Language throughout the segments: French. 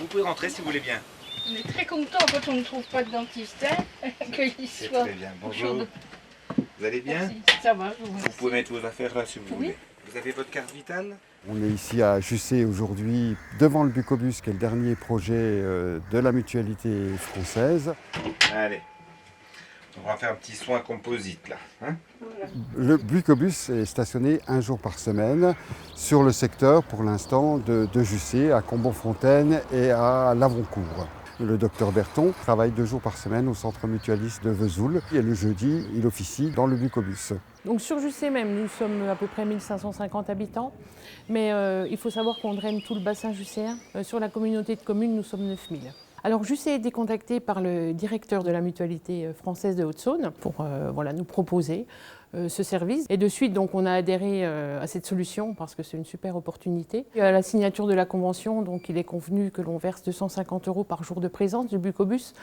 Vous pouvez rentrer si vous voulez bien. On est très contents quand on ne trouve pas de dentiste, hein, qu'il C'est soit. très bien. Bonjour. Vous allez bien? Merci. Ça va, je vous Vous remercie. pouvez mettre vos affaires là si vous Oui. voulez. Vous avez votre carte vitale? On est ici à Jussey aujourd'hui, devant le Bucobus, qui est le dernier projet de la mutualité française. Allez. On va faire un petit soin composite là. Hein? Le Bucobus est stationné un jour par semaine sur le secteur, pour l'instant, de Jussey, à Combon-Fontaine et à Lavoncourt. Le docteur Berton travaille 2 jours par semaine au centre mutualiste de Vesoul et le jeudi, il officie dans le Bucobus. Donc sur Jussey même, nous sommes à peu près 1550 habitants, mais il faut savoir qu'on draine tout le bassin jusséen. Sur la communauté de communes, nous sommes 9000. Alors Jussey a été contacté par le directeur de la mutualité française de Haute-Saône pour nous proposer ce service. Et de suite, donc, on a adhéré à cette solution parce que c'est une super opportunité. Et à la signature de la convention, donc, il est convenu que l'on verse 250 € par jour de présence du Bucobus.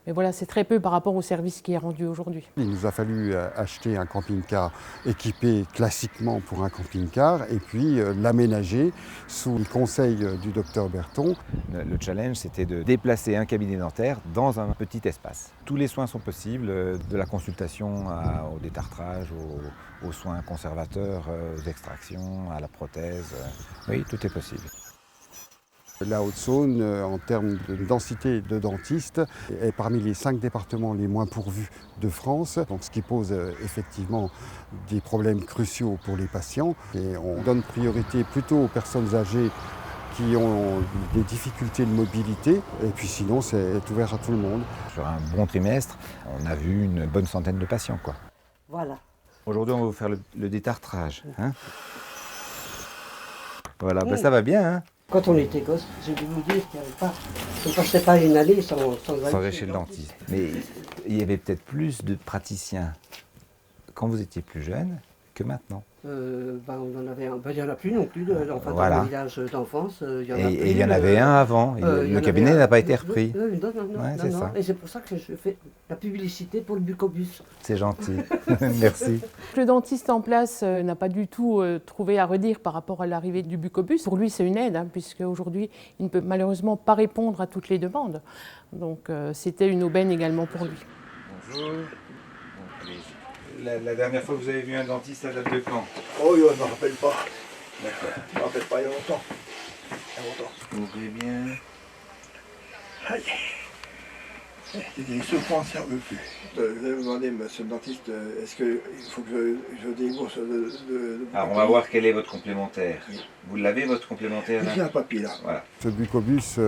Mais voilà, c'est très peu par rapport au service qui est rendu aujourd'hui. Il nous a fallu acheter un camping-car équipé classiquement pour un camping-car et puis l'aménager sous le conseil du docteur Berton. Le challenge, c'était de déplacer un cabinet dentaire dans un petit espace. Tous les soins sont possibles, de la consultation au détartrage, aux soins conservateurs, aux extractions, à la prothèse. Oui, tout est possible. La Haute-Saône, en termes de densité de dentistes, est parmi les 5 départements les moins pourvus de France, donc ce qui pose effectivement des problèmes cruciaux pour les patients. Et on donne priorité plutôt aux personnes âgées qui ont des difficultés de mobilité, et puis sinon c'est ouvert à tout le monde. Sur un bon trimestre, on a vu une bonne centaine de patients, quoi. Voilà. Aujourd'hui, on va vous faire le détartrage. Hein, voilà, ben, ça va bien. Hein. Quand on était gosse, je vais vous dire qu'il n'y avait pas, on ne passait pas une année sans Sans aller chez le dentiste. Mais il y avait peut-être plus de praticiens quand vous étiez plus jeune que maintenant. On en avait un. Il n'y en a plus non plus, enfin, Voilà. dans le village d'enfance. Et il y en avait un avant. Le cabinet n'a pas été repris. Non. Ça. Et c'est pour ça que je fais la publicité pour le Bucobus. C'est gentil. Merci. Le dentiste en place n'a pas du tout trouvé à redire par rapport à l'arrivée du Bucobus. Pour lui, c'est une aide, hein, puisque aujourd'hui, il ne peut malheureusement pas répondre à toutes les demandes. Donc c'était une aubaine également pour lui. Bonjour. La dernière fois que vous avez vu un dentiste, ça date de quand? Oh, je ne me rappelle pas. D'accord. Je ne me rappelle pas, il y a longtemps. Ouvrez bien. Aïe. Les souffrances, ne servent plus. Je vais vous demander, monsieur le dentiste, est-ce qu'il faut que je débourse de Alors on va voir quel est votre complémentaire. Oui. Vous l'avez votre complémentaire là? J'ai un papier là. Voilà. Ce Bucobus,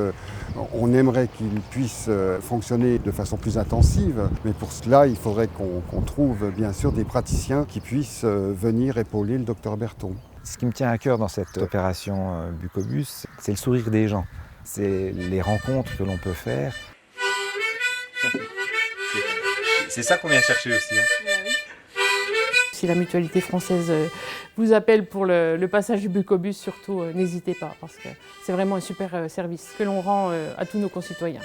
on aimerait qu'il puisse fonctionner de façon plus intensive, mais pour cela, il faudrait qu'on trouve bien sûr des praticiens qui puissent venir épauler le docteur Berton. Ce qui me tient à cœur dans cette opération Bucobus, c'est le sourire des gens. C'est les rencontres que l'on peut faire. C'est ça qu'on vient chercher aussi. Hein. Si la mutualité française vous appelle pour le passage du Bucobus, surtout n'hésitez pas, parce que c'est vraiment un super service que l'on rend à tous nos concitoyens.